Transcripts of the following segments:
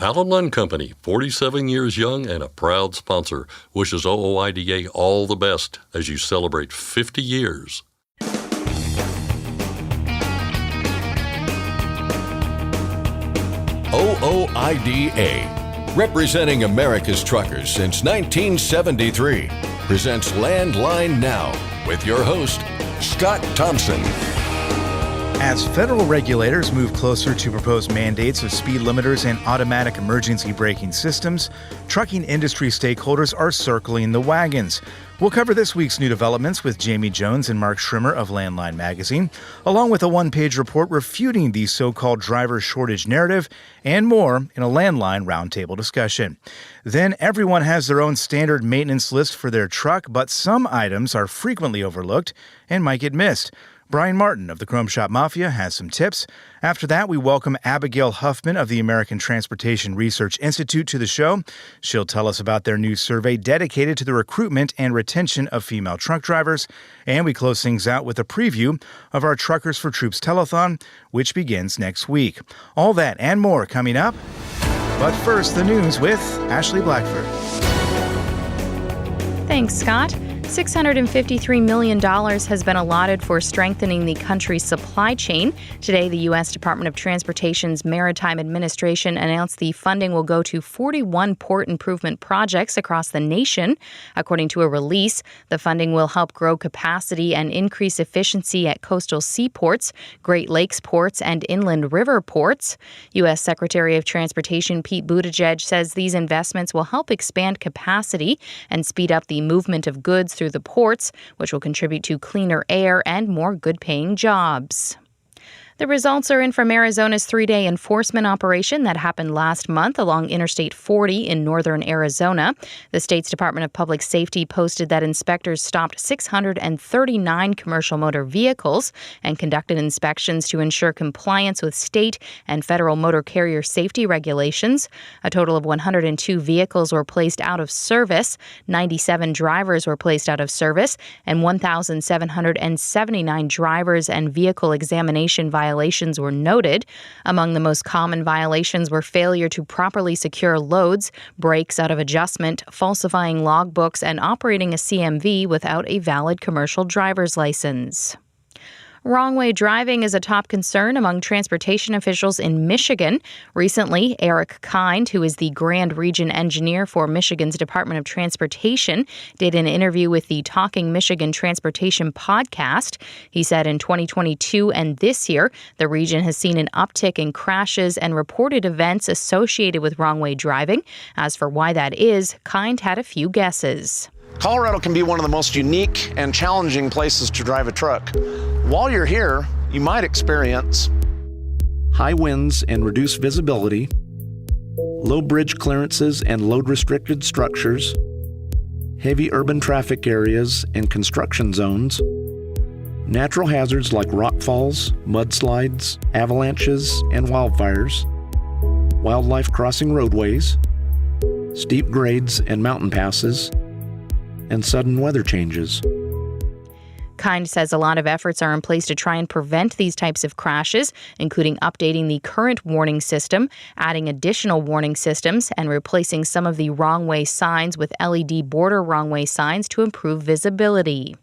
Allen Company, 47 years young and a proud sponsor, wishes OOIDA all the best as you celebrate 50 years. OOIDA, representing America's truckers since 1973, presents Landline Now with your host, Scott Thompson. As federal regulators move closer to proposed mandates of speed limiters and automatic emergency braking systems, trucking industry stakeholders are circling the wagons. We'll cover this week's new developments with Jamie Jones and Mark Schrimmer of Landline Magazine, along with a one-page report refuting the so-called driver shortage narrative, and more in a Landline Roundtable discussion. Then everyone has their own standard maintenance list for their truck, but some items are frequently overlooked and might get missed. Brian Martin of the Chrome Shop Mafia has some tips. After that, we welcome Abigail Huffman of the American Transportation Research Institute to the show. She'll tell us about their new survey dedicated to the recruitment and retention of female truck drivers. And we close things out with a preview of our Truckers for Troops telethon, which begins next week. All that and more coming up. But first, the news with Ashley Blackford. Thanks, Scott. $653 million has been allotted for strengthening the country's supply chain. Today, the U.S. Department of Transportation's Maritime Administration announced the funding will go to 41 port improvement projects across the nation. According to a release, the funding will help grow capacity and increase efficiency at coastal seaports, Great Lakes ports, and inland river ports. U.S. Secretary of Transportation Pete Buttigieg says these investments will help expand capacity and speed up the movement of goods through the ports, which will contribute to cleaner air and more good-paying jobs. The results are in from Arizona's three-day enforcement operation that happened last month along Interstate 40 in northern Arizona. The state's Department of Public Safety posted that inspectors stopped 639 commercial motor vehicles and conducted inspections to ensure compliance with state and federal motor carrier safety regulations. A total of 102 vehicles were placed out of service, 97 drivers were placed out of service, and 1,779 drivers and vehicle examination violations were noted. Among the most common violations were failure to properly secure loads, brakes out of adjustment, falsifying logbooks, and operating a CMV without a valid commercial driver's license. Wrong-way driving is a top concern among transportation officials in Michigan. Recently, Eric Kind, who is the Grand Region Engineer for Michigan's Department of Transportation, did an interview with the Talking Michigan Transportation podcast. He said in 2022 and this year, the region has seen an uptick in crashes and reported events associated with wrong-way driving. As for why that is, Kind had a few guesses. Colorado can be one of the most unique and challenging places to drive a truck. While you're here, you might experience high winds and reduced visibility, low bridge clearances and load-restricted structures, heavy urban traffic areas and construction zones, natural hazards like rock falls, mudslides, avalanches, and wildfires, wildlife crossing roadways, steep grades and mountain passes, and sudden weather changes. Kind says a lot of efforts are in place to try and prevent these types of crashes, including updating the current warning system, adding additional warning systems, and replacing some of the wrong-way signs with LED border wrong-way signs to improve visibility.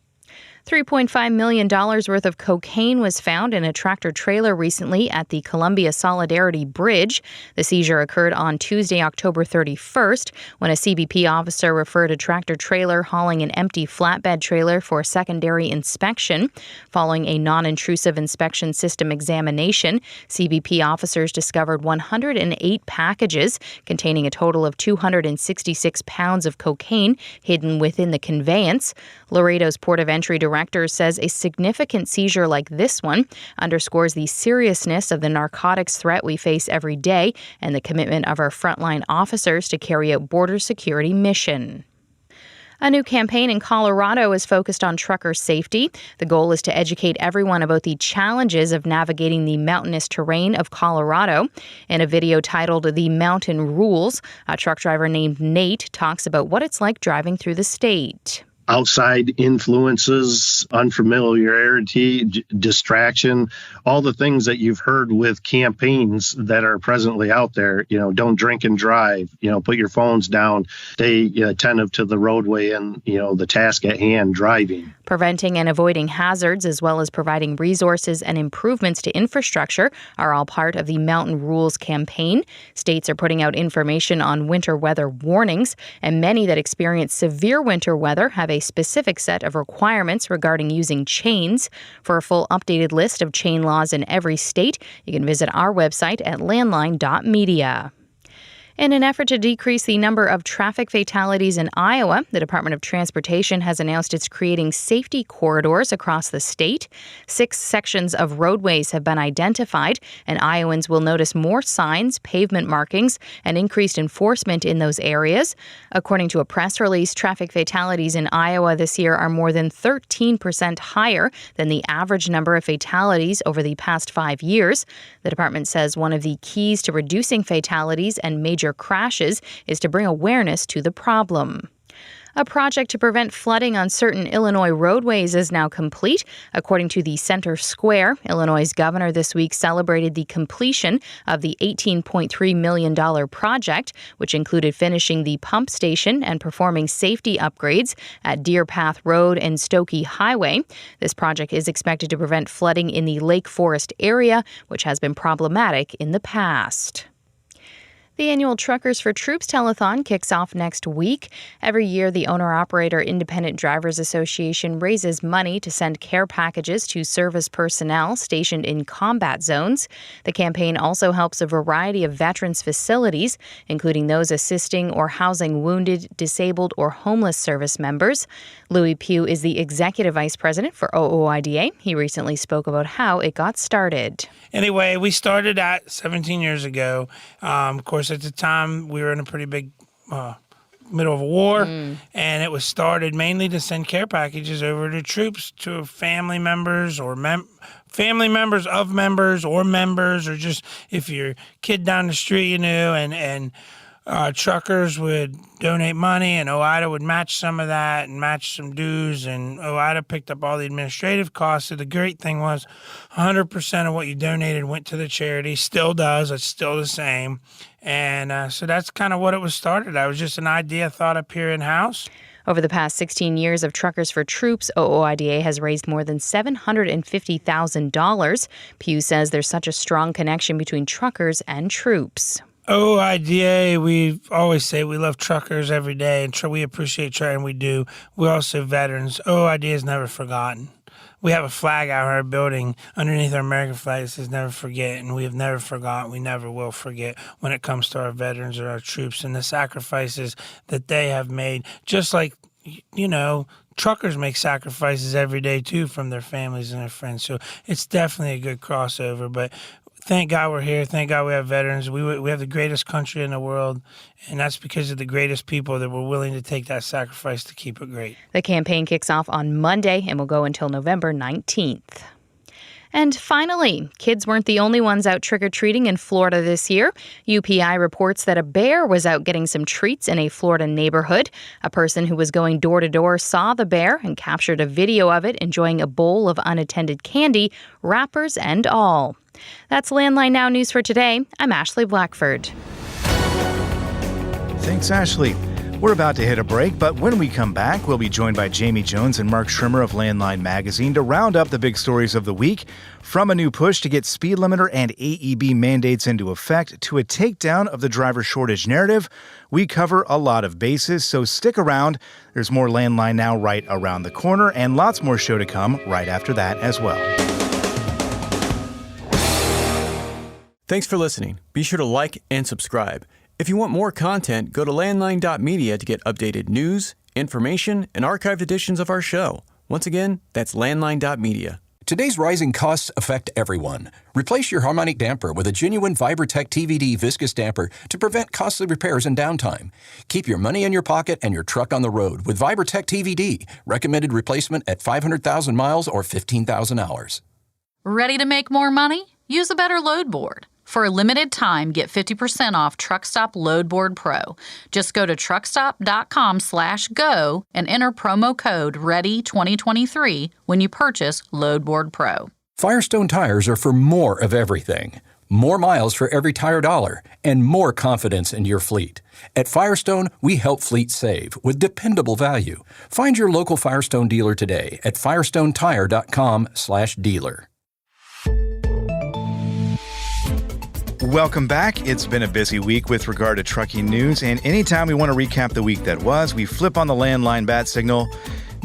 $3.5 million worth of cocaine was found in a tractor-trailer recently at the Columbia Solidarity Bridge. The seizure occurred on Tuesday, October 31st, when a CBP officer referred a tractor-trailer hauling an empty flatbed trailer for secondary inspection. Following a non-intrusive inspection system examination, CBP officers discovered 108 packages containing a total of 266 pounds of cocaine hidden within the conveyance. Laredo's Port of Entry director says a significant seizure like this one underscores the seriousness of the narcotics threat we face every day and the commitment of our frontline officers to carry out border security mission. A new campaign in Colorado is focused on trucker safety. The goal is to educate everyone about the challenges of navigating the mountainous terrain of Colorado. In a video titled "The Mountain Rules," a truck driver named Nate talks about what it's like driving through the state. outside influences, unfamiliarity, distraction, all the things that you've heard with campaigns that are presently out there. Don't drink and drive, put your phones down, stay attentive to the roadway and, the task at hand, driving. Preventing and avoiding hazards, as well as providing resources and improvements to infrastructure, are all part of the Mountain Rules campaign. States are putting out information on winter weather warnings, and many that experience severe winter weather have a specific set of requirements regarding using chains. For a full updated list of chain laws in every state, you can visit our website at landline.media. In an effort to decrease the number of traffic fatalities in Iowa, the Department of Transportation has announced it's creating safety corridors across the state. 6 sections of roadways have been identified, and Iowans will notice more signs, pavement markings, and increased enforcement in those areas. According to a press release, traffic fatalities in Iowa this year are more than 13% higher than the average number of fatalities over the past 5 years. The department says one of the keys to reducing fatalities and major crashes is to bring awareness to the problem. A project to prevent flooding on certain Illinois roadways is now complete. According to the Center Square, Illinois' governor this week celebrated the completion of the $18.3 million project, which included finishing the pump station and performing safety upgrades at Deer Path Road and Stokey Highway. This project is expected to prevent flooding in the Lake Forest area, which has been problematic in the past. The annual Truckers for Troops telethon kicks off next week. Every year, the Owner-Operator Independent Drivers Association raises money to send care packages to service personnel stationed in combat zones. The campaign also helps a variety of veterans' facilities, including those assisting or housing wounded, disabled, or homeless service members. Louis Pugh is the Executive Vice President for OOIDA. He recently spoke about how it got started. Anyway, we started at 17 years ago. Of course, at the time, we were in a pretty big middle of a war, and it was started mainly to send care packages over to troops, to family members or family members of members, or just if your kid down the street you knew, and truckers would donate money, and OIDA would match some of that and match some dues, and OIDA picked up all the administrative costs. So the great thing was 100% of what you donated went to the charity, still does, it's still the same. And so that's kind of what it was started. That was just an idea thought up here in-house. Over the past 16 years of Truckers for Troops, OOIDA has raised more than $750,000. Pugh says there's such a strong connection between truckers and troops. OIDA, we always say we love truckers every day, and we appreciate truckers, and we do. We're also veterans. OIDA is never forgotten. We have a flag out our building underneath our American flag that says never forget, and we have never forgotten. We never will forget when it comes to our veterans or our troops and the sacrifices that they have made. Just like, truckers make sacrifices every day, too, from their families and their friends. So it's definitely a good crossover, but thank God we're here. Thank God we have veterans. We have the greatest country in the world, and that's because of the greatest people that were willing to take that sacrifice to keep it great. The campaign kicks off on Monday and will go until November 19th. And finally, kids weren't the only ones out trick-or-treating in Florida this year. UPI reports that a bear was out getting some treats in a Florida neighborhood. A person who was going door-to-door saw the bear and captured a video of it enjoying a bowl of unattended candy, wrappers and all. That's Landline Now News for today. I'm Ashley Blackford. Thanks, Ashley. We're about to hit a break, but when we come back, we'll be joined by Jamie Jones and Mark Schrimmer of Landline Magazine to round up the big stories of the week, from a new push to get speed limiter and AEB mandates into effect to a takedown of the driver shortage narrative. We cover a lot of bases, so stick around. There's more Landline Now right around the corner, and lots more show to come right after that as well. Thanks for listening. Be sure to like and subscribe. If you want more content, go to landline.media to get updated news, information, and archived editions of our show. Once again, that's landline.media. Today's rising costs affect everyone. Replace your harmonic damper with a genuine Vibertech TVD viscous damper to prevent costly repairs and downtime. Keep your money in your pocket and your truck on the road with Vibertech TVD. Recommended replacement at 500,000 miles or 15,000 hours. Ready to make more money? Use a better load board. For a limited time, get 50% off Truckstop Loadboard Pro. Just go to truckstop.com/go and enter promo code READY2023 when you purchase Loadboard Pro. Firestone tires are for more of everything. More miles for every tire dollar, and more confidence in your fleet. At Firestone, we help fleets save with dependable value. Find your local Firestone dealer today at firestonetire.com/dealer. Welcome back. It's been a busy week with regard to trucking news, and anytime we want to recap the week that was, we flip on the landline bat signal.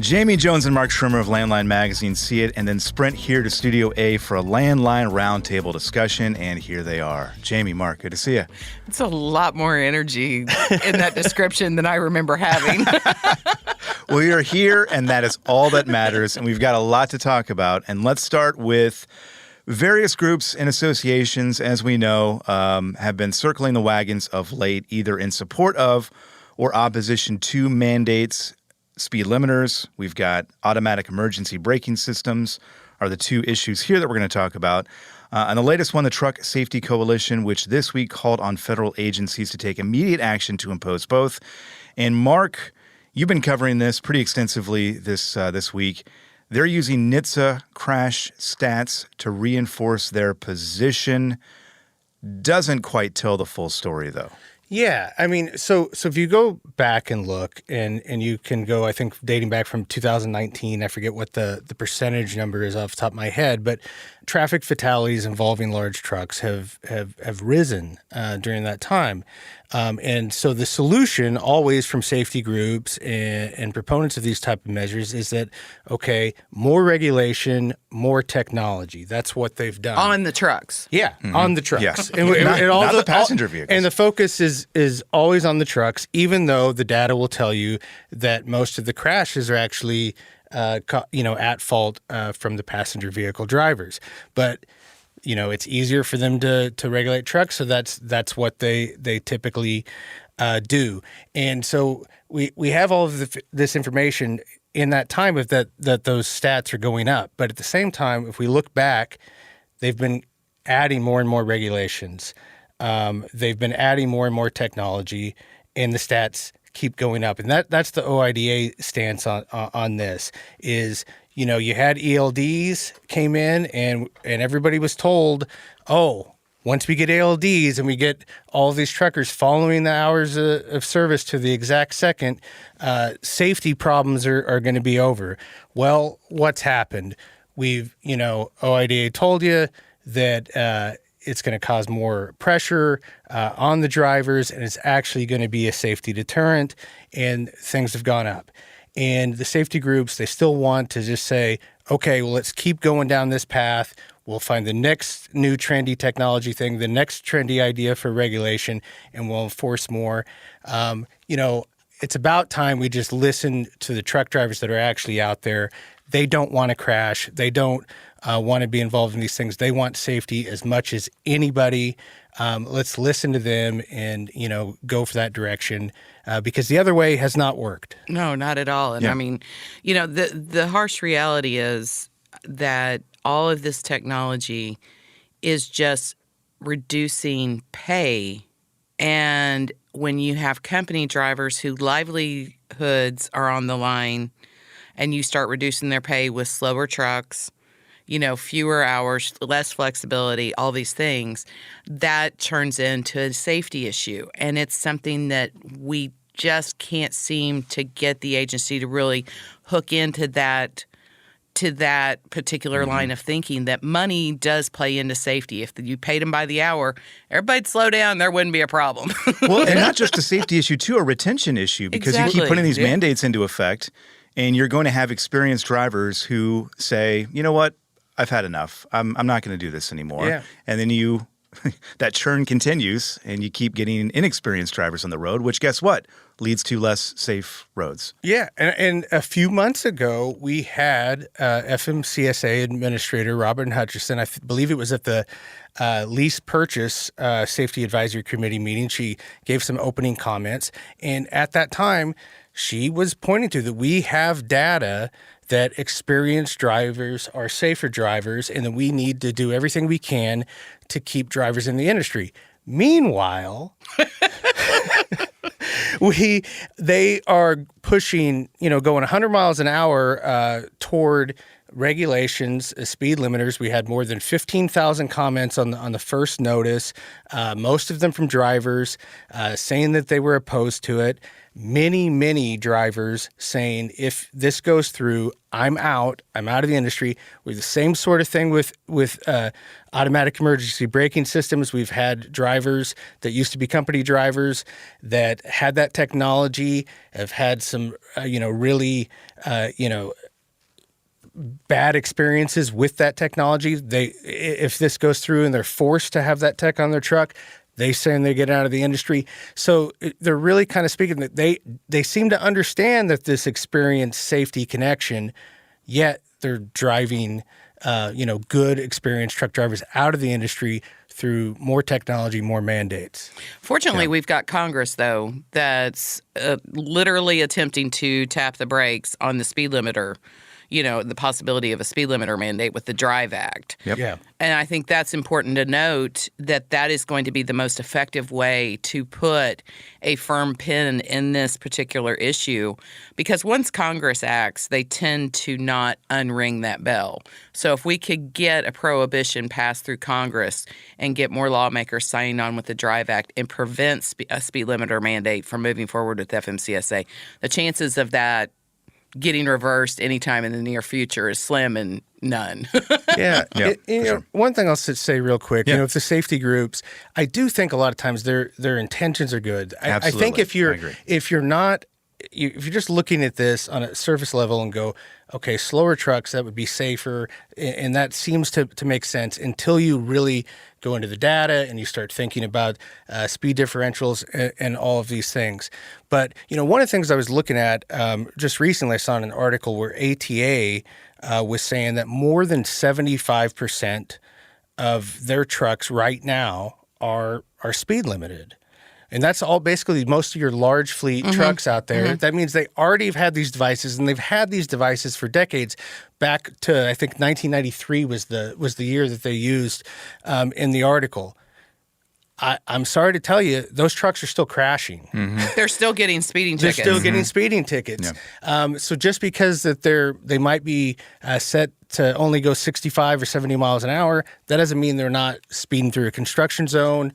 Jamie Jones and Mark Schirmer of Landline Magazine see it and then sprint here to Studio A for a Landline Roundtable discussion, and here they are. Jamie, Mark, good to see you. It's a lot more energy in that description than I remember having. Well, you're here, and that is all that matters, and we've got a lot to talk about. And let's start with various groups and associations, as we know, have been circling the wagons of late, either in support of or opposition to mandates. Speed limiters, we've got automatic emergency braking systems are the two issues here that we're going to talk about. And the latest one, the Truck Safety Coalition, which this week called on federal agencies to take immediate action to impose both. And Mark, you've been covering this pretty extensively this week. They're using NHTSA crash stats to reinforce their position. Doesn't quite tell the full story, though. Yeah, I mean, so if you go back and look, and you can go, I think, dating back from 2019, I forget what the percentage number is off the top of my head, but traffic fatalities involving large trucks have risen during that time. And so the solution, always from safety groups and proponents of these type of measures, is that, okay, more regulation, more technology. That's what they've done. On the trucks. Yeah, on the trucks. Yeah. And not the passenger vehicles. And the focus is always on the trucks, even though the data will tell you that most of the crashes are actually at fault from the passenger vehicle drivers. But it's easier for them to regulate trucks, so that's what they typically do. And so we have all of this information in that time of that those stats are going up. But at the same time, if we look back, they've been adding more and more regulations. They've been adding more and more technology, and the stats keep going up. And that's the OIDA stance on this is, you had ELDs came in and everybody was told, once we get ELDs and we get all of these truckers following the hours of service to the exact second, safety problems are going to be over. Well, what's happened? OIDA told you that it's going to cause more pressure on the drivers, and it's actually going to be a safety deterrent, and things have gone up. And the safety groups, they still want to just say, okay, well, let's keep going down this path. We'll find the next new trendy technology thing, the next trendy idea for regulation, and we'll enforce more. It's about time we just listen to the truck drivers that are actually out there. They don't want to crash. They don't want to be involved in these things. They want safety as much as anybody. Let's listen to them and, go for that direction because the other way has not worked. No, not at all. And I mean, the harsh reality is that all of this technology is just reducing pay. And when you have company drivers whose livelihoods are on the line and you start reducing their pay with slower trucks, fewer hours, less flexibility, all these things, that turns into a safety issue. And it's something that we just can't seem to get the agency to really hook into that particular line of thinking, that money does play into safety. If you paid them by the hour, everybody'd slow down, there wouldn't be a problem. Well, and not just a safety issue, too, a retention issue, because you keep putting these mandates into effect, and you're going to have experienced drivers who say, you know what, I've had enough. I'm not going to do this anymore. Yeah. And then that churn continues, and you keep getting inexperienced drivers on the road, which, guess what, leads to less safe roads. Yeah, and a few months ago, we had FMCSA Administrator Robin Hutchison. I believe it was at the Lease Purchase Safety Advisory Committee meeting. She gave some opening comments, and at that time, she was pointing to that we have data that experienced drivers are safer drivers, and that we need to do everything we can to keep drivers in the industry. Meanwhile, they are pushing, going 100 miles an hour toward regulations, speed limiters. We had more than 15,000 comments on the first notice, most of them from drivers saying that they were opposed to it. Many drivers saying, if this goes through, I'm out of the industry. We're the same sort of thing with automatic emergency braking systems. We've had drivers that used to be company drivers that had that technology, have had some, really, bad experiences with that technology. If this goes through and they're forced to have that tech on their truck, they say they get out of the industry. So they're really kind of speaking that they seem to understand that this experience safety connection, yet they're driving, good experienced truck drivers out of the industry through more technology, more mandates. Fortunately, we've got Congress, though, that's literally attempting to tap the brakes on the speed limiter, the possibility of a speed limiter mandate with the Drive Act. Yep. Yeah. And I think that's important to note that is going to be the most effective way to put a firm pin in this particular issue, because once Congress acts, they tend to not unring that bell. So if we could get a prohibition passed through Congress and get more lawmakers signing on with the Drive Act and prevent a speed limiter mandate from moving forward with FMCSA, the chances of that getting reversed anytime in the near future is slim and none. Yeah. Sure. One thing I'll say real quick, with the safety groups, I do think a lot of times their intentions are good. I think if you're just looking at this on a surface level and go, okay, slower trucks, that would be safer, and that seems to make sense until you really go into the data and you start thinking about speed differentials and all of these things. But, one of the things I was looking at just recently, I saw in an article where ATA was saying that more than 75% of their trucks right now are speed limited. And that's all basically most of your large fleet trucks out there. Mm-hmm. That means they already have had these devices, and they've had these devices for decades. Back to, I think, 1993 was the year that they used in the article. I'm sorry to tell you, those trucks are still crashing. Mm-hmm. They're still getting speeding tickets. They're still getting speeding tickets. Yeah. So just because that they might be set to only go 65 or 70 miles an hour, that doesn't mean they're not speeding through a construction zone,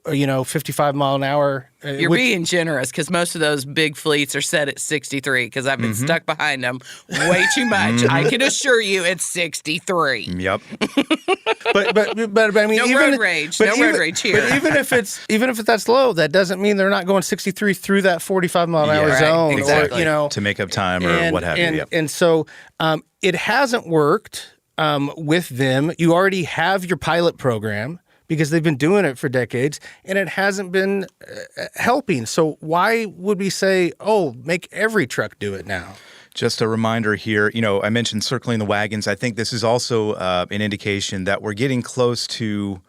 55 mile an hour. You're being generous, because most of those big fleets are set at 63, because I've been stuck behind them way too much. I can assure you it's 63. Yep. but I mean, no road rage here. But even if that's low, that doesn't mean they're not going 63 through that 45 mile an hour zone, exactly. or to make up time or what have you. And so it hasn't worked with them. You already have your pilot program, because they've been doing it for decades, and it hasn't been helping. So why would we say, make every truck do it now? Just a reminder here, I mentioned circling the wagons. I think this is also an indication that we're getting close to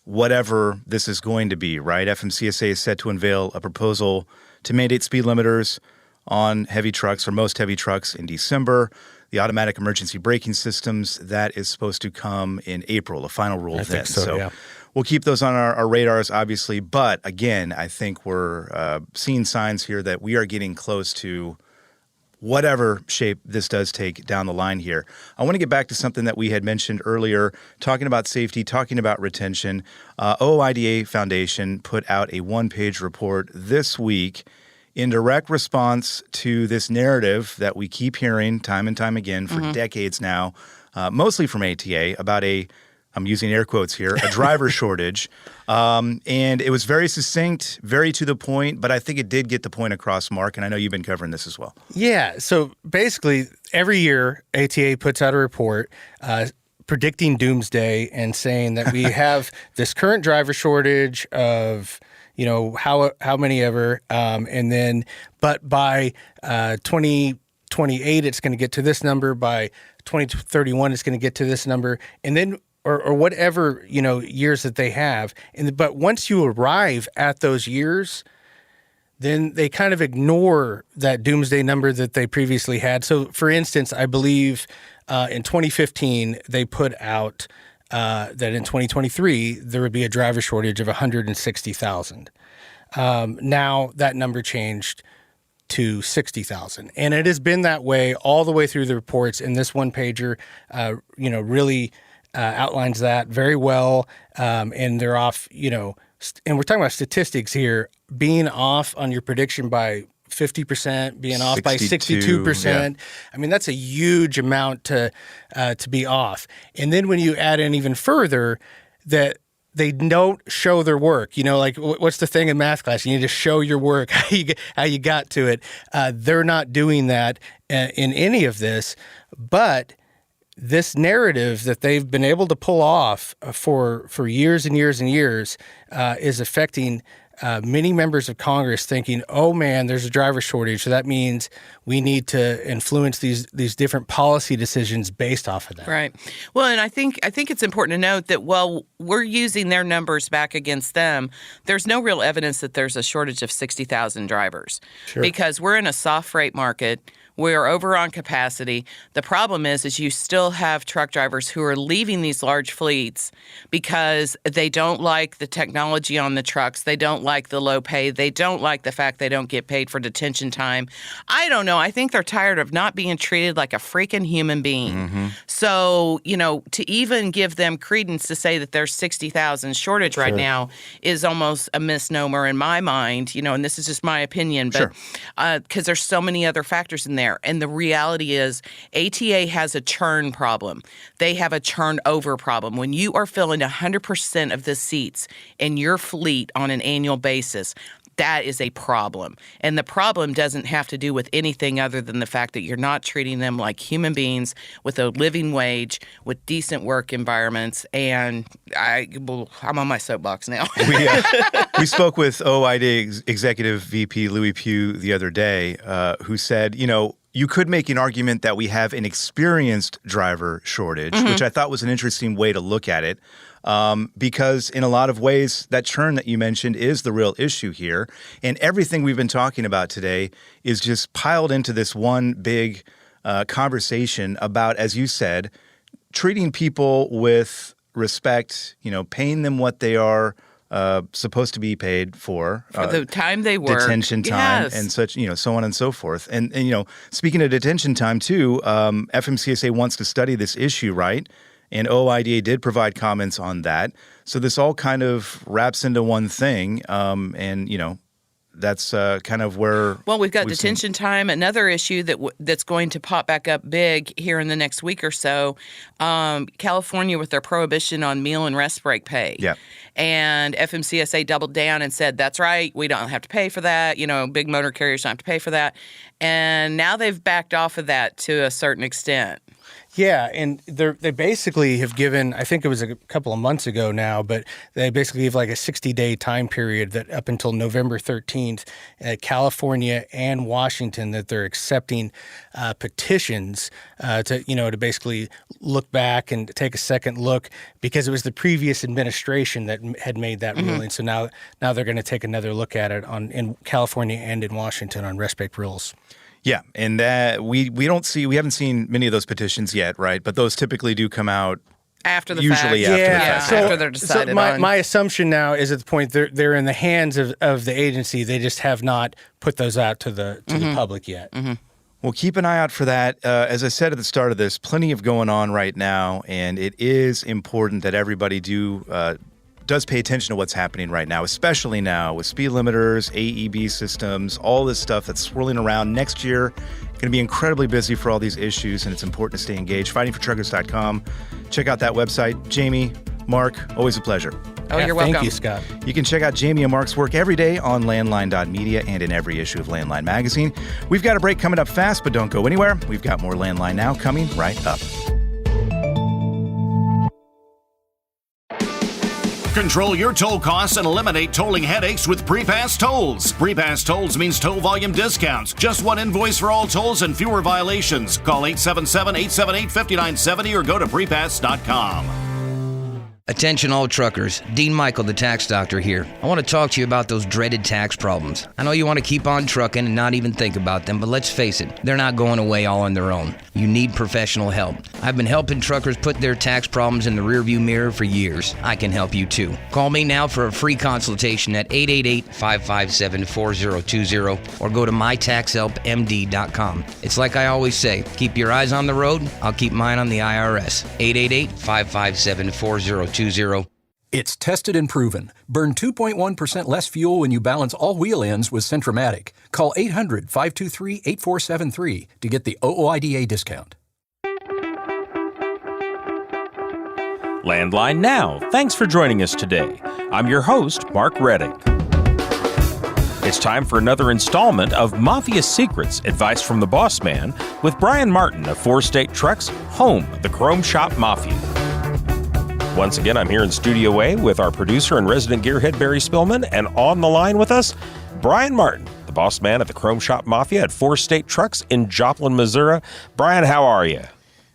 whatever this is going to be, right? FMCSA is set to unveil a proposal to mandate speed limiters on heavy trucks, or most heavy trucks, in December. The automatic emergency braking systems, that is supposed to come in April, the final rule then. I think so, yeah. We'll keep those on our radars, obviously. But again, I think we're seeing signs here that we are getting close to whatever shape this does take down the line here. I want to get back to something that we had mentioned earlier, talking about safety, talking about retention. OOIDA Foundation put out a one-page report this week in direct response to this narrative that we keep hearing time and time again for decades now, mostly from ATA, about I'm using air quotes here, a driver shortage. And it was very succinct, very to the point, but I think it did get the point across, Mark, and I know you've been covering this as well. Yeah, so basically every year ATA puts out a report predicting doomsday and saying that we have this current driver shortage of how many ever, and then, but by 2028, it's going to get to this number. By 2031, it's going to get to this number, and then, or whatever, years that they have. But once you arrive at those years, then they kind of ignore that doomsday number that they previously had. So, for instance, I believe in 2015, they put out that in 2023 there would be a driver shortage of 160,000. Now that number changed to 60,000, and it has been that way all the way through the reports. And this one pager, really outlines that very well. And they're off, and we're talking about statistics here, being off on your prediction by 50%, being off by 62%. Yeah. I mean, that's a huge amount to be off. And then when you add in even further that they don't show their work, like what's the thing in math class? You need to show your work, how you got to it. They're not doing that in any of this, but this narrative that they've been able to pull off for years and years and years is affecting many members of Congress thinking, oh man, there's a driver shortage, so that means we need to influence these different policy decisions based off of that. Right. Well, and I think it's important to note that while we're using their numbers back against them, there's no real evidence that there's a shortage of 60,000 drivers. Sure. Because we're in a soft freight market. We're over on capacity. The problem is you still have truck drivers who are leaving these large fleets because they don't like the technology on the trucks. They don't like the low pay. They don't like the fact they don't get paid for detention time. I don't know. I think they're tired of not being treated like a freaking human being. Mm-hmm. So, to even give them credence to say that there's 60,000 shortage right now is almost a misnomer in my mind, and this is just my opinion, but because there's so many other factors in there. And the reality is ATA has a churn problem. They have a churn over problem. When you are filling 100% of the seats in your fleet on an annual basis, that is a problem. And the problem doesn't have to do with anything other than the fact that you're not treating them like human beings with a living wage, with decent work environments. And I'm on my soapbox now. We spoke with OID Executive VP Louis Pugh the other day, who said, you could make an argument that we have an experienced driver shortage, which I thought was an interesting way to look at it. Because in a lot of ways, that churn that you mentioned is the real issue here. And everything we've been talking about today is just piled into this one big conversation about, as you said, treating people with respect, paying them what they are supposed to be paid for the time they work, detention time, and such, so on and so forth. And speaking of detention time too, FMCSA wants to study this issue, right? And OIDA did provide comments on that. So this all kind of wraps into one thing, and that's kind of where. Well, we've got detention time. Another issue that's going to pop back up big here in the next week or so. California with their prohibition on meal and rest break pay. Yeah. And FMCSA doubled down and said, that's right, we don't have to pay for that. Big motor carriers don't have to pay for that. And now they've backed off of that to a certain extent. Yeah, and they basically have given, I think it was a couple of months ago now, but they basically have like a 60-day time period that up until November 13th, California and Washington, that they're accepting petitions to basically look back and take a second look, because it was the previous administration that had made that ruling. So now they're going to take another look at it in California and in Washington on rest break rules. Yeah, and that we haven't seen many of those petitions yet, right? But those typically do come out after the usually fact. After the fact. So, after they're decided on. My assumption now is at the point they're in the hands of the agency. They just have not put those out to the public yet. Mm-hmm. Well, keep an eye out for that. As I said at the start of this, plenty of going on right now, and it is important that everybody does pay attention to what's happening right now, especially now with speed limiters, AEB systems, all this stuff that's swirling around. Next year, going to be incredibly busy for all these issues, and it's important to stay engaged. FightingForTruckers.com. Check out that website. Jamie, Mark, always a pleasure. Oh, you're welcome. Thank you, Scott. You can check out Jamie and Mark's work every day on Landline.media and in every issue of Landline magazine. We've got a break coming up fast, but don't go anywhere. We've got more Landline Now coming right up. Control your toll costs and eliminate tolling headaches with Prepass Tolls. Prepass Tolls means toll volume discounts. Just one invoice for all tolls and fewer violations. Call 877-878-5970 or go to prepass.com. Attention all truckers, Dean Michael, the tax doctor here. I want to talk to you about those dreaded tax problems. I know you want to keep on trucking and not even think about them, but let's face it, they're not going away all on their own. You need professional help. I've been helping truckers put their tax problems in the rearview mirror for years. I can help you too. Call me now for a free consultation at 888-557-4020 or go to mytaxhelpmd.com. It's like I always say, keep your eyes on the road, I'll keep mine on the IRS. 888-557-4020. It's tested and proven. Burn 2.1% less fuel when you balance all wheel ends with Centromatic. Call 800-523-8473 to get the OOIDA discount. Landline Now. Thanks for joining us today. I'm your host, Mark Reddick. It's time for another installment of Mafia Secrets, Advice from the Boss Man, with Brian Martin of 4 State Trucks, home of the Chrome Shop Mafia. Once again, I'm here in Studio A with our producer and resident gearhead, Barry Spillman, and on the line with us, Brian Martin, the boss man at the Chrome Shop Mafia at 4 State Trucks in Joplin, Missouri. Brian, how are you?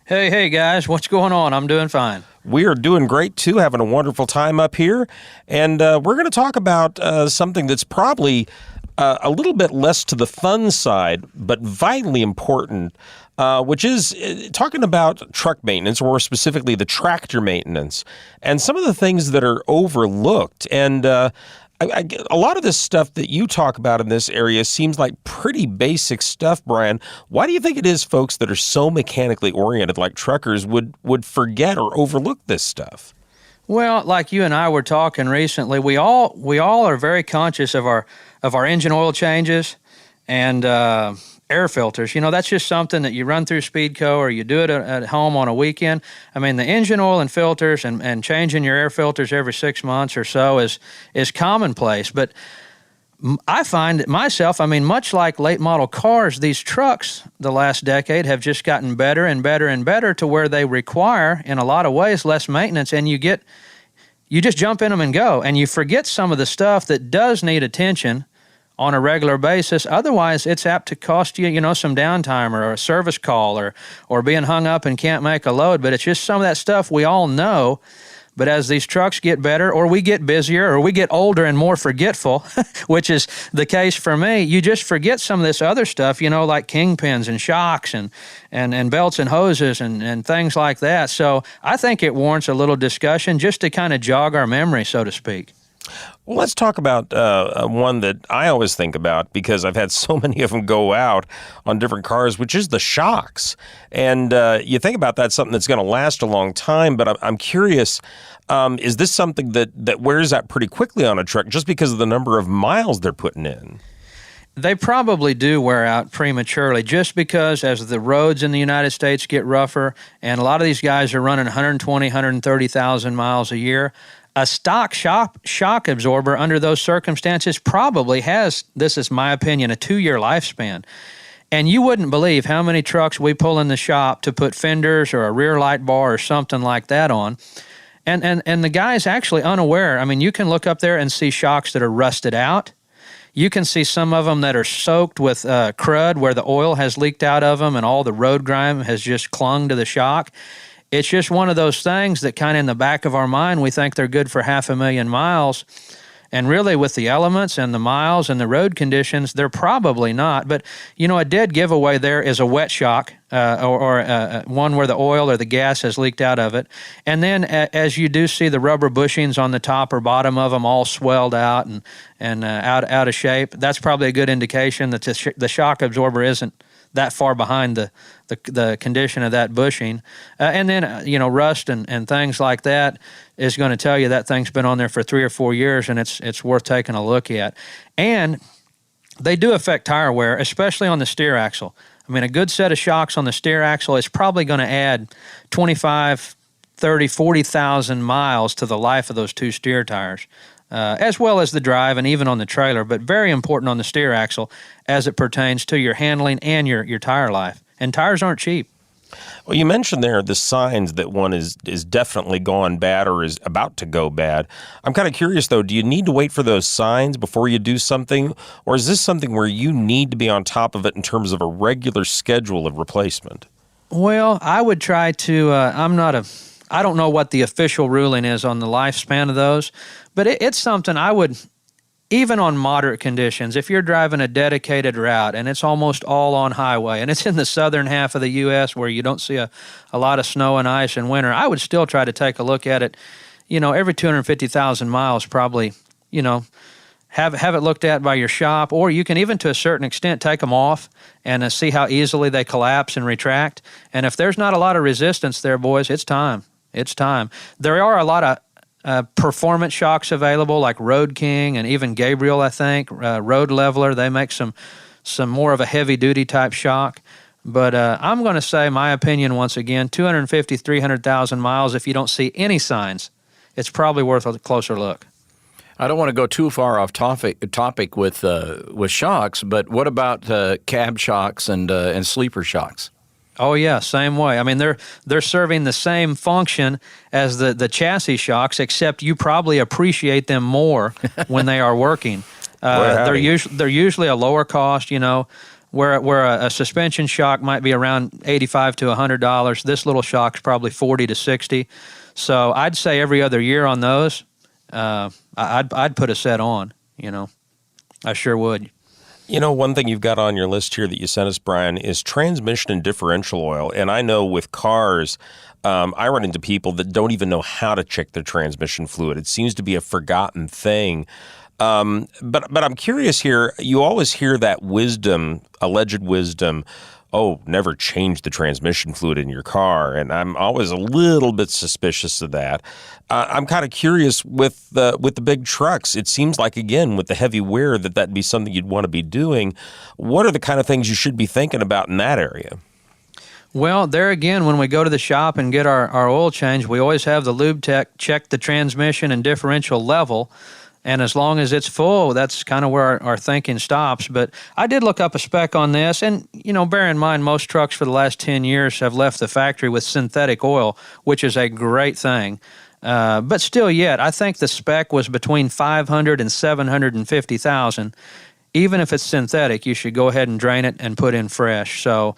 Hey, guys. What's going on? I'm doing fine. We are doing great, too, having a wonderful time up here. And we're going to talk about something that's probably a little bit less to the fun side, but vitally important, which is talking about truck maintenance, or more specifically the tractor maintenance, and some of the things that are overlooked. And a lot of this stuff that you talk about in this area seems like pretty basic stuff, Brian. Why do you think it is folks that are so mechanically oriented like truckers would forget or overlook this stuff? Well, like you and I were talking recently, we all are very conscious of our engine oil changes and air filters. You know, that's just something that you run through Speedco or you do it at home on a weekend. I mean, the engine oil and filters and changing your air filters every 6 months or so is commonplace. But I find it myself, I mean, much like late model cars, these trucks the last decade have just gotten better and better and better to where they require, in a lot of ways, less maintenance. And you just jump in them and go. And you forget some of the stuff that does need attention on a regular basis. Otherwise, it's apt to cost you, some downtime or a service call or being hung up and can't make a load. But it's just some of that stuff we all know. But as these trucks get better, or we get busier, or we get older and more forgetful, which is the case for me, you just forget some of this other stuff, like kingpins and shocks and belts and hoses and things like that. So I think it warrants a little discussion just to kind of jog our memory, so to speak. Well, let's talk about one that I always think about because I've had so many of them go out on different cars, which is the shocks. And you think about that, something that's going to last a long time, but I'm curious, is this something that wears out pretty quickly on a truck just because of the number of miles they're putting in? They probably do wear out prematurely just because as the roads in the United States get rougher, and a lot of these guys are running 120, 130,000 miles a year, a stock shock absorber under those circumstances probably has, this is my opinion, a 2-year lifespan. And you wouldn't believe how many trucks we pull in the shop to put fenders or a rear light bar or something like that on. And the guy's actually unaware. I mean, you can look up there and see shocks that are rusted out. You can see some of them that are soaked with crud where the oil has leaked out of them and all the road grime has just clung to the shock. It's just one of those things that kind of in the back of our mind, we think they're good for 500,000 miles. And really with the elements and the miles and the road conditions, they're probably not. But, a dead giveaway there is a wet shock or one where the oil or the gas has leaked out of it. And then as you do see the rubber bushings on the top or bottom of them all swelled out and out of shape, that's probably a good indication that the shock absorber isn't that far behind the condition of that bushing. And then, rust and things like that is going to tell you that thing's been on there for 3 or 4 years and it's worth taking a look at. And they do affect tire wear, especially on the steer axle. I mean, a good set of shocks on the steer axle is probably going to add 25, 30, 40,000 miles to the life of those 2 steer tires. As well as the drive and even on the trailer, but very important on the steer axle as it pertains to your handling and your tire life. And tires aren't cheap. Well, you mentioned there the signs that one is definitely gone bad or is about to go bad. I'm kind of curious, though, do you need to wait for those signs before you do something, or is this something where you need to be on top of it in terms of a regular schedule of replacement? Well, I would try to, I'm not I don't know what the official ruling is on the lifespan of those, but it's something I would, even on moderate conditions, if you're driving a dedicated route and it's almost all on highway and it's in the southern half of the U.S. where you don't see a lot of snow and ice in winter, I would still try to take a look at it, every 250,000 miles probably, have it looked at by your shop, or you can even to a certain extent take them off and see how easily they collapse and retract. And if there's not a lot of resistance there, boys, it's time. It's time. There are a lot of performance shocks available, like Road King and even Gabriel, I think. Road Leveler, they make some more of a heavy-duty type shock. But I'm going to say, my opinion once again, 250, 300,000 miles, if you don't see any signs, it's probably worth a closer look. I don't want to go too far off topic with shocks, but what about cab shocks and sleeper shocks? Oh yeah, same way. I mean, they're serving the same function as the chassis shocks, except you probably appreciate them more when they are working. They're usually a lower cost. Where a suspension shock might be around $85 to $100. This little shock's probably $40 to $60. So I'd say every other year on those. I'd put a set on, I sure would. One thing you've got on your list here that you sent us, Brian, is transmission and differential oil. And I know with cars, I run into people that don't even know how to check their transmission fluid. It seems to be a forgotten thing. But I'm curious here. You always hear that alleged wisdom, never change the transmission fluid in your car. And I'm always a little bit suspicious of that. I'm kind of curious with the big trucks. It seems like, again, with the heavy wear, that'd be something you'd want to be doing. What are the kind of things you should be thinking about in that area? Well, there again, when we go to the shop and get our oil change, we always have the lube tech check the transmission and differential level. And as long as it's full, that's kind of where our thinking stops. But I did look up a spec on this, and, bear in mind, most trucks for the last 10 years have left the factory with synthetic oil, which is a great thing. But still yet, I think the spec was between 500 and 750,000. Even if it's synthetic, you should go ahead and drain it and put in fresh. So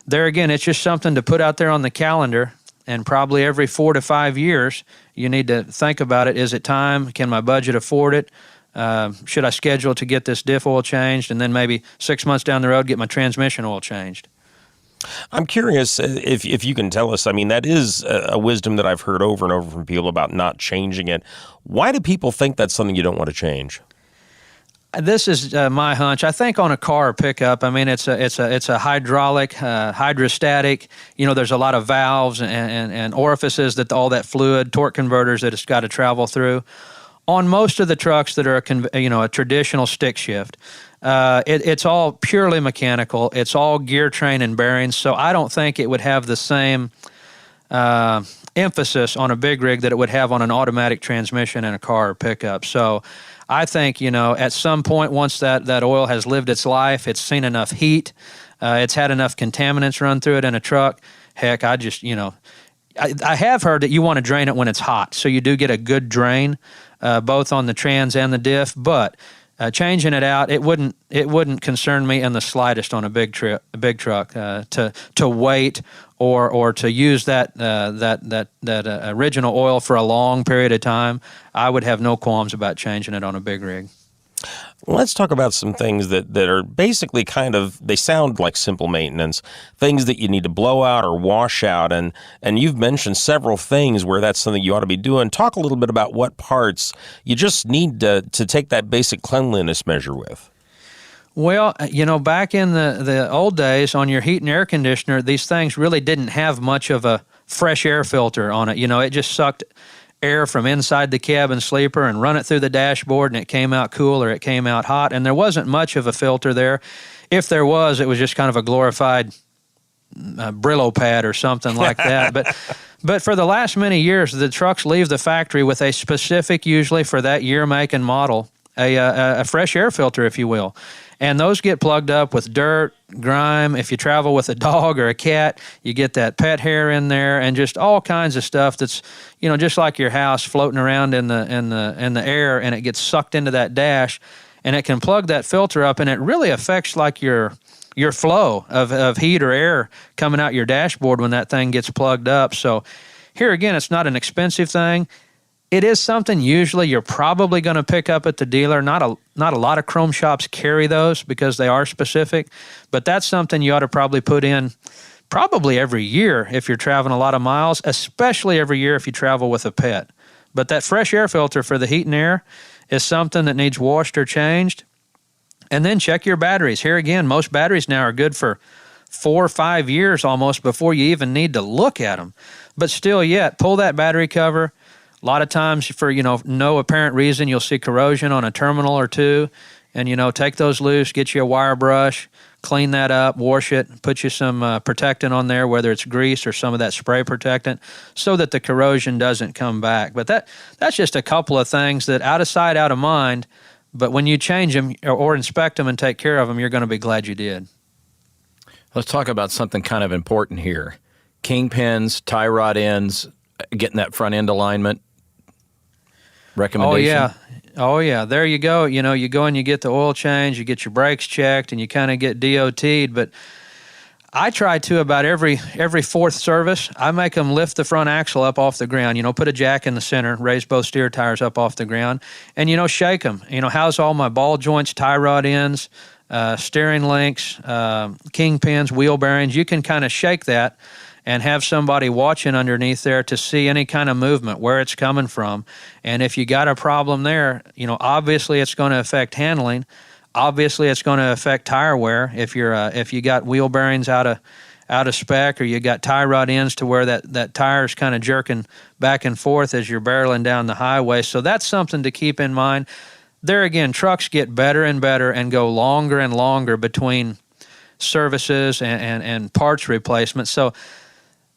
there again, it's just something to put out there on the calendar. And probably every 4 to 5 years, you need to think about it. Is it time? Can my budget afford it? Should I schedule to get this diff oil changed? And then maybe 6 months down the road, get my transmission oil changed. I'm curious if you can tell us. I mean, that is a wisdom that I've heard over and over from people about not changing it. Why do people think that's something you don't want to change? This is my hunch. I think on a car or pickup, I mean, it's a hydraulic, hydrostatic. There's a lot of valves and orifices that all that fluid, torque converters that it's got to travel through. On most of the trucks that are a traditional stick shift, it's all purely mechanical. It's all gear train and bearings. So I don't think it would have the same emphasis on a big rig that it would have on an automatic transmission in a car or pickup. So I think, at some point, once that oil has lived its life, it's seen enough heat, it's had enough contaminants run through it in a truck. Heck, I just, I have heard that you want to drain it when it's hot. So you do get a good drain, both on the trans and the diff. But changing it out, it wouldn't concern me in the slightest on a big truck to wait or to use that original oil for a long period of time. I would have no qualms about changing it on a big rig. Let's talk about some things that are basically they sound like simple maintenance, things that you need to blow out or wash out. And you've mentioned several things where that's something you ought to be doing. Talk a little bit about what parts you just need to take that basic cleanliness measure with. Well, back in the old days on your heat and air conditioner, these things really didn't have much of a fresh air filter on it. It just sucked air from inside the cabin sleeper and run it through the dashboard, and it came out cool or it came out hot. And there wasn't much of a filter there. If there was, it was just kind of a glorified Brillo pad or something like that. But for the last many years, the trucks leave the factory with a specific, usually for that year, make, and model, a fresh air filter, if you will. And those get plugged up with dirt, grime. If you travel with a dog or a cat, you get that pet hair in there, and just all kinds of stuff that's, just like your house floating around in the air, and it gets sucked into that dash, and it can plug that filter up, and it really affects like your flow of heat or air coming out your dashboard when that thing gets plugged up. So here again, it's not an expensive thing. It is something usually you're probably going to pick up at the dealer. Not a lot of chrome shops carry those because they are specific, but that's something you ought to probably put in probably every year if you're traveling a lot of miles, especially every year if you travel with a pet. But that fresh air filter for the heat and air is something that needs washed or changed. And then check your batteries. Here again, most batteries now are good for 4 or 5 years almost before you even need to look at them. But still yet, pull that battery cover. A lot of times for, no apparent reason, you'll see corrosion on a terminal or two. And, take those loose, get you a wire brush, clean that up, wash it, put you some protectant on there, whether it's grease or some of that spray protectant, so that the corrosion doesn't come back. But that's just a couple of things that out of sight, out of mind. But when you change them or inspect them and take care of them, you're going to be glad you did. Let's talk about something kind of important here. Kingpins, tie rod ends, getting that front end alignment. Recommendation? Oh, yeah. There you go. You go and you get the oil change, you get your brakes checked, and you kind of get DOT'd. But I try to about every fourth service, I make them lift the front axle up off the ground, put a jack in the center, raise both steer tires up off the ground, and, shake them. How's all my ball joints, tie rod ends, steering links, kingpins, wheel bearings? You can kind of shake that and have somebody watching underneath there to see any kind of movement, where it's coming from. And if you got a problem there, obviously it's going to affect handling. Obviously it's going to affect tire wear. If you got wheel bearings out of spec, or you got tie rod ends to where that tire's kind of jerking back and forth as you're barreling down the highway. So that's something to keep in mind. There again, trucks get better and better and go longer and longer between services and parts replacements. So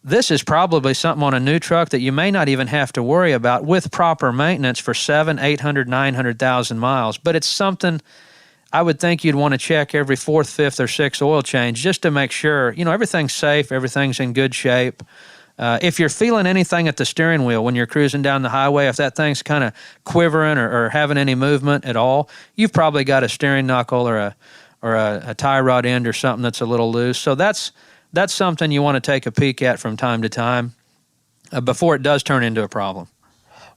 this is probably something on a new truck that you may not even have to worry about with proper maintenance for 700,000, 800,000, 900,000 miles. But it's something I would think you'd want to check every fourth, fifth, or sixth oil change just to make sure, everything's safe, everything's in good shape. If you're feeling anything at the steering wheel when you're cruising down the highway, if that thing's kind of quivering or having any movement at all, you've probably got a steering knuckle or a tie rod end or something that's a little loose. So that's something you want to take a peek at from time to time before it does turn into a problem.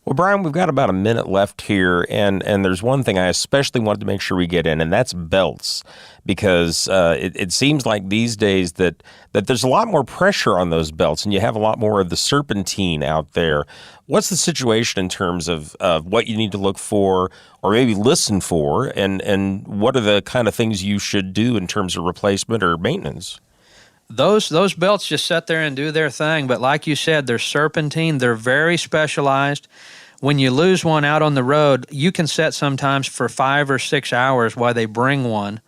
Well, Brian, we've got about a minute left here, and there's one thing I especially wanted to make sure we get in, and that's belts, because it seems like these days that there's a lot more pressure on those belts, and you have a lot more of the serpentine out there. What's the situation in terms of what you need to look for or maybe listen for, and what are the kind of things you should do in terms of replacement or maintenance? Those belts just sit there and do their thing, but like you said, they're serpentine. They're very specialized. When you lose one out on the road, you can set sometimes for 5 or 6 hours while they bring one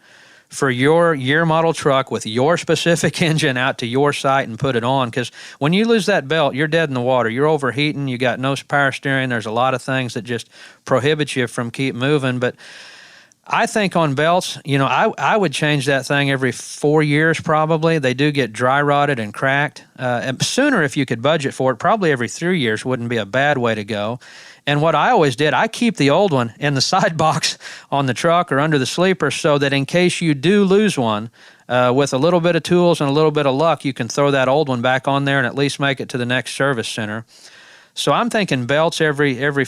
for your year model truck with your specific engine out to your site and put it on. Because when you lose that belt, you're dead in the water. You're overheating. You got no power steering. There's a lot of things that just prohibit you from keep moving. But I think on belts, I would change that thing every 4 years probably. They do get dry rotted and cracked. And sooner, if you could budget for it, probably every 3 years wouldn't be a bad way to go. And what I always did, I keep the old one in the side box on the truck or under the sleeper so that in case you do lose one, with a little bit of tools and a little bit of luck, you can throw that old one back on there and at least make it to the next service center. So I'm thinking belts every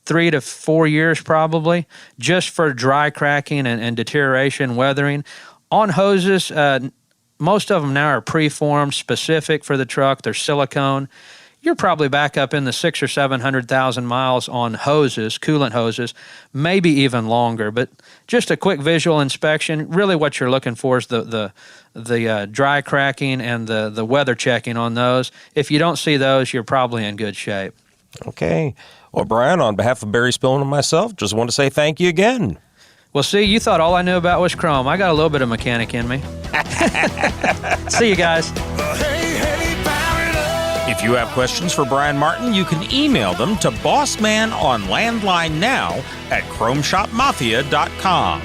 3 to 4 years probably, just for dry cracking and deterioration, weathering. On hoses, most of them now are preformed, specific for the truck. They're silicone. You're probably back up in the 600,000 or 700,000 miles on hoses, coolant hoses, maybe even longer. But just a quick visual inspection. Really, what you're looking for is the dry cracking and the weather checking on those. If you don't see those, you're probably in good shape. Okay. Well, Brian, on behalf of Barry Spillman and myself, just want to say thank you again. Well, see, you thought all I knew about was chrome. I got a little bit of mechanic in me. See you guys. If you have questions for Brian Martin, you can email them to bossmanonlandlinenow@chromeshopmafia.com.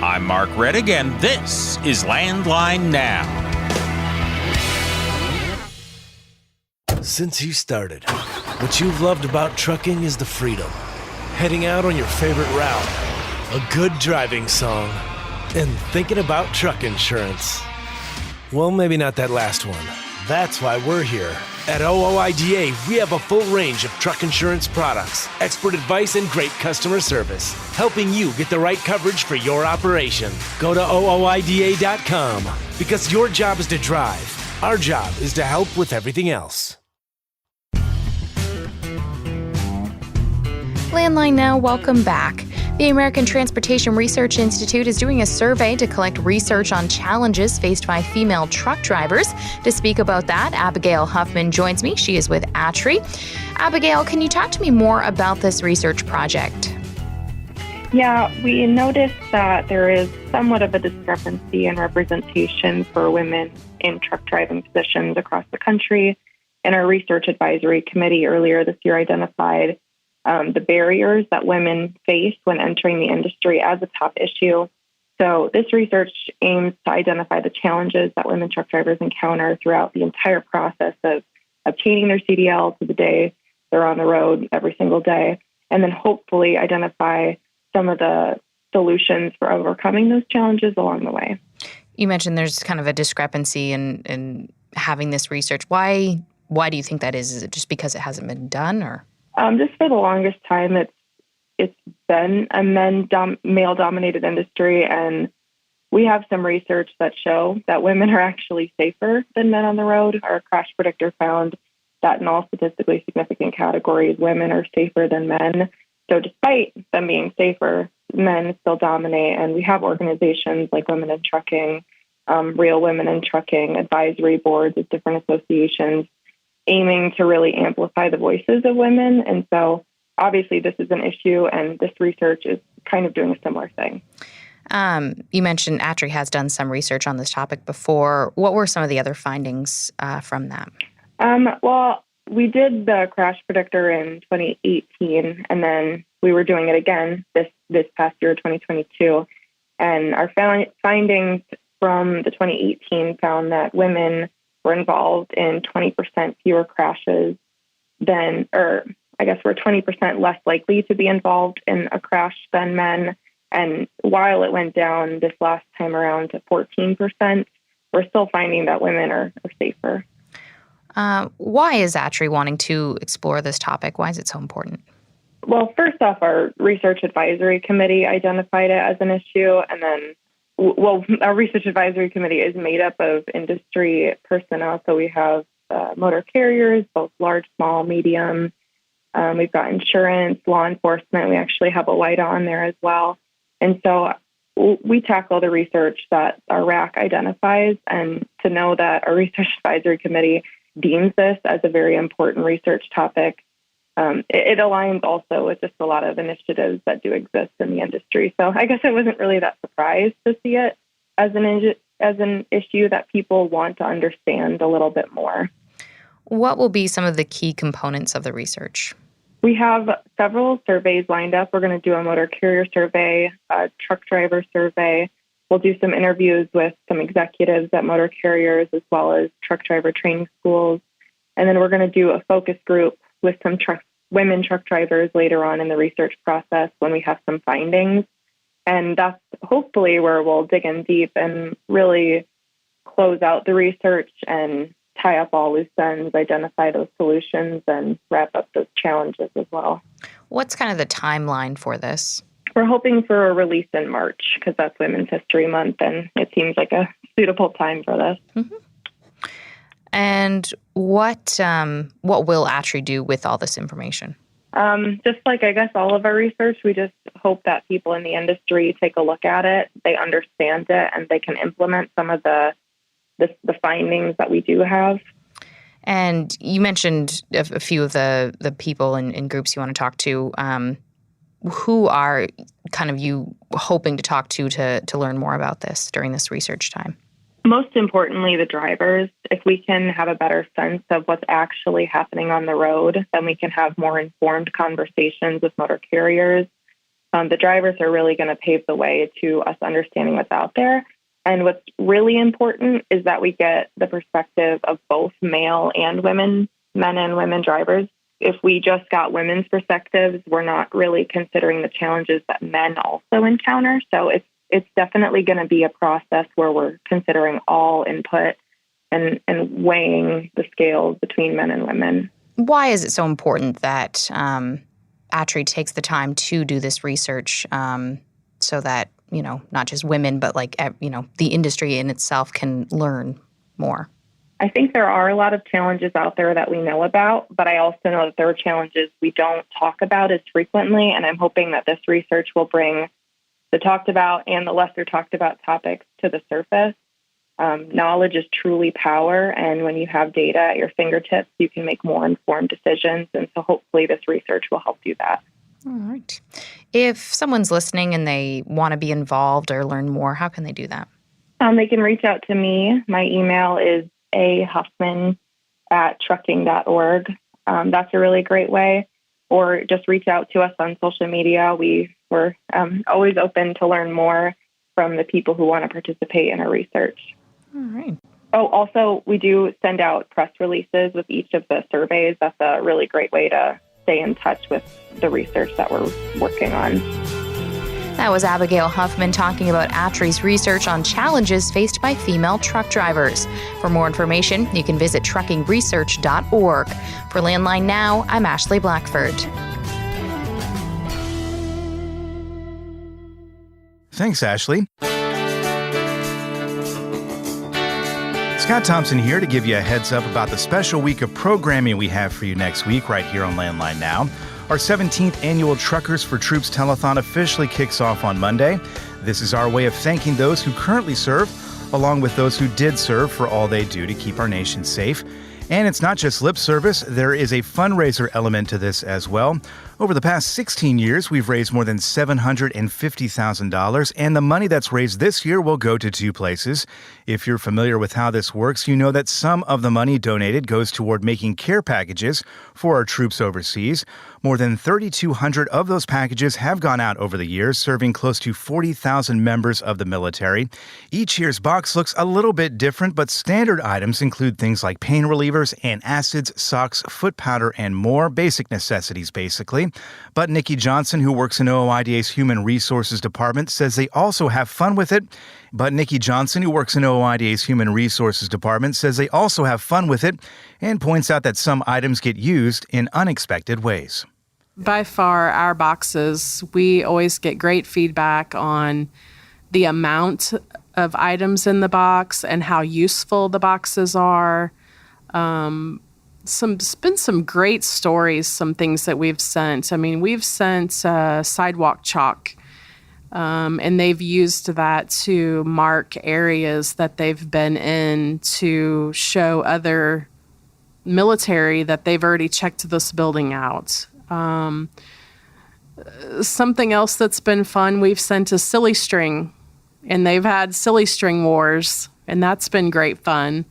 I'm Mark Reddick, and this is Landline Now. Since you started, what you've loved about trucking is the freedom. Heading out on your favorite route, a good driving song, and thinking about truck insurance. Well, maybe not that last one, That's why we're here. At OOIDA, we have a full range of truck insurance products, expert advice, and great customer service, helping you get the right coverage for your operation. Go to OOIDA.com because your job is to drive. Our job is to help with everything else. Landline Now, welcome back. The American Transportation Research Institute is doing a survey to collect research on challenges faced by female truck drivers. To speak about that, Abigail Huffman joins me. She is with ATRI. Abigail, can you talk to me more about this research project? Yeah, we noticed that there is somewhat of a discrepancy in representation for women in truck driving positions across the country. And our research advisory committee earlier this year identified the barriers that women face when entering the industry as a top issue. So this research aims to identify the challenges that women truck drivers encounter throughout the entire process of obtaining their CDL to the day they're on the road every single day, and then hopefully identify some of the solutions for overcoming those challenges along the way. You mentioned there's kind of a discrepancy in having this research. Why do you think that is? Is it just because it hasn't been done, or? Just for the longest time, it's been a male-dominated industry, and we have some research that show that women are actually safer than men on the road. Our crash predictor found that in all statistically significant categories, women are safer than men. So despite them being safer, men still dominate, and we have organizations like Women in Trucking, Real Women in Trucking, advisory boards of different associations aiming to really amplify the voices of women. And so obviously this is an issue, and this research is kind of doing a similar thing. You mentioned ATRI has done some research on this topic before. What were some of the other findings from that? Well, we did the crash predictor in 2018, and then we were doing it again this past year, 2022. And our findings from the 2018 found that women were involved in 20% fewer crashes were 20% less likely to be involved in a crash than men. And while it went down this last time around to 14%, we're still finding that women are safer. Why is ATRI wanting to explore this topic? Why is it so important? Well, first off, our research advisory committee identified it as an issue, and then our research advisory committee is made up of industry personnel. So we have motor carriers, both large, small, medium. We've got insurance, law enforcement. We actually have a WIDA on there as well. And so we tackle the research that our RAC identifies, and to know that our research advisory committee deems this as a very important research topic. It aligns also with just a lot of initiatives that do exist in the industry. So I guess I wasn't really that surprised to see it as an issue that people want to understand a little bit more. What will be some of the key components of the research? We have several surveys lined up. We're going to do a motor carrier survey, a truck driver survey. We'll do some interviews with some executives at motor carriers as well as truck driver training schools. And then we're going to do a focus group with some women truck drivers later on in the research process when we have some findings. And that's hopefully where we'll dig in deep and really close out the research and tie up all loose ends, identify those solutions, and wrap up those challenges as well. What's kind of the timeline for this? We're hoping for a release in March because that's Women's History Month, and it seems like a suitable time for this. Mm-hmm. And what will ATRI do with all this information? Just like, I guess, all of our research, we just hope that people in the industry take a look at it, they understand it, and they can implement some of the findings that we do have. And you mentioned a few of the people and groups you want to talk to. Who are kind of you hoping to talk to learn more about this during this research time? Most importantly, the drivers. If we can have a better sense of what's actually happening on the road, then we can have more informed conversations with motor carriers. The drivers are really going to pave the way to us understanding what's out there. And what's really important is that we get the perspective of both male and women, men and women drivers. If we just got women's perspectives, we're not really considering the challenges that men also encounter. So it's definitely going to be a process where we're considering all input and weighing the scales between men and women. Why is it so important that ATRI takes the time to do this research so that, not just women, but the industry in itself can learn more? I think there are a lot of challenges out there that we know about, but I also know that there are challenges we don't talk about as frequently, and I'm hoping that this research will bring the talked about and the lesser talked about topics to the surface. Knowledge is truly power, and when you have data at your fingertips, you can make more informed decisions, and so hopefully this research will help do that. All right. If someone's listening and they want to be involved or learn more, how can they do that? They can reach out to me. My email is ahuffman@trucking.org. That's a really great way. Or just reach out to us on social media. We're always open to learn more from the people who want to participate in our research. All right. Oh, also, we do send out press releases with each of the surveys. That's a really great way to stay in touch with the research that we're working on. That was Abigail Huffman talking about ATRI's research on challenges faced by female truck drivers. For more information, you can visit truckingresearch.org. For Landline Now, I'm Ashley Blackford. Thanks, Ashley. Scott Thompson here to give you a heads up about the special week of programming we have for you next week right here on Landline Now. Our 17th annual Truckers for Troops Telethon officially kicks off on Monday. This is our way of thanking those who currently serve, along with those who did serve for all they do to keep our nation safe. And it's not just lip service, there is a fundraiser element to this as well. Over the past 16 years, we've raised more than $750,000, and the money that's raised this year will go to two places. If you're familiar with how this works, you know that some of the money donated goes toward making care packages for our troops overseas. More than 3,200 of those packages have gone out over the years, serving close to 40,000 members of the military. Each year's box looks a little bit different, but standard items include things like pain relievers, antacids, socks, foot powder, and more. Basic necessities, basically. But Nikki Johnson, who works in OOIDA's Human Resources Department, says they also have fun with it. And points out that some items get used in unexpected ways. By far, our boxes, we always get great feedback on the amount of items in the box and how useful the boxes are. It's been some great stories, some things that we've sent. I mean, we've sent sidewalk chalk, and they've used that to mark areas that they've been in to show other military that they've already checked this building out. Something else that's been fun, we've sent a silly string, and they've had silly string wars, and that's been great fun.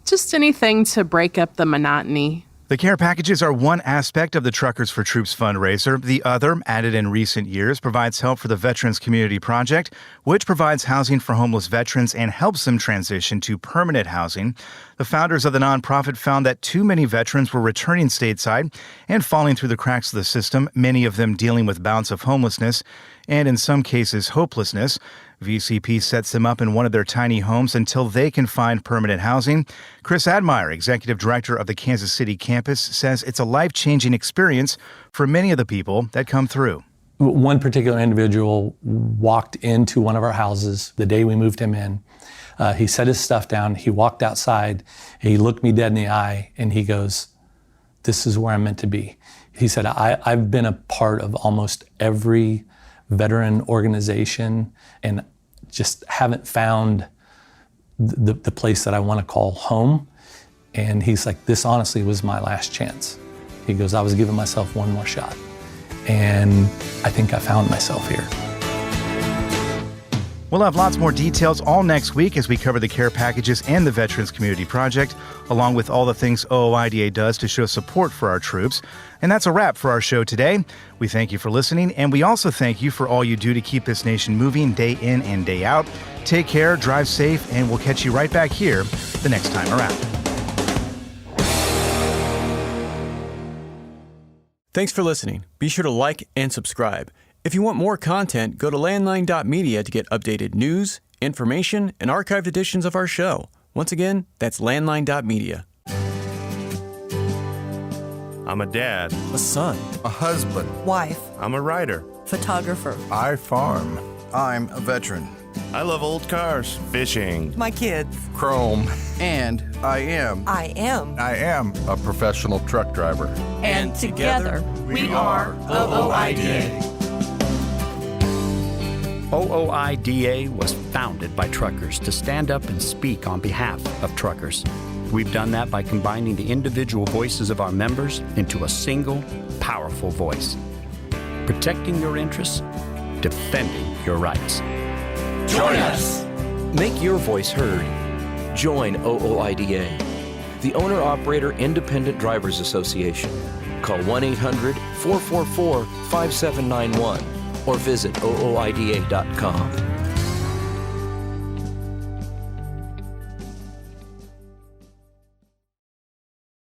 Just anything to break up the monotony. The care packages are one aspect of the Truckers for Troops fundraiser. The other, added in recent years, provides help for the Veterans Community Project, which provides housing for homeless veterans and helps them transition to permanent housing. The founders of the nonprofit found that too many veterans were returning stateside and falling through the cracks of the system, many of them dealing with bouts of homelessness and, in some cases, hopelessness. VCP sets them up in one of their tiny homes until they can find permanent housing. Chris Admire, executive director of the Kansas City campus, says it's a life-changing experience for many of the people that come through. One particular individual walked into one of our houses the day we moved him in. He set his stuff down, he walked outside, he looked me dead in the eye, and he goes, "This is where I'm meant to be." He said, I've been a part of almost every veteran organization and just haven't found the place that I want to call home. And he's like, this honestly was my last chance. He goes, I was giving myself one more shot. And I think I found myself here. We'll have lots more details all next week as we cover the care packages and the Veterans Community Project, along with all the things OOIDA does to show support for our troops. And that's a wrap for our show today. We thank you for listening, and we also thank you for all you do to keep this nation moving day in and day out. Take care, drive safe, and we'll catch you right back here the next time around. Thanks for listening. Be sure to like and subscribe. If you want more content, go to landline.media to get updated news, information, and archived editions of our show. Once again, that's landline.media. I'm a dad, a son, a husband, wife, I'm a writer, photographer. I farm. I'm a veteran. I love old cars, fishing, My kids. chrome, And I am a professional truck driver. And together we are OOIDA. OOIDA was founded by truckers to stand up and speak on behalf of truckers. We've done that by combining the individual voices of our members into a single, powerful voice. Protecting your interests, defending your rights. Join us. Make your voice heard. Join OOIDA, the Owner-Operator Independent Drivers Association. Call 1-800-444-5791 or visit ooida.com.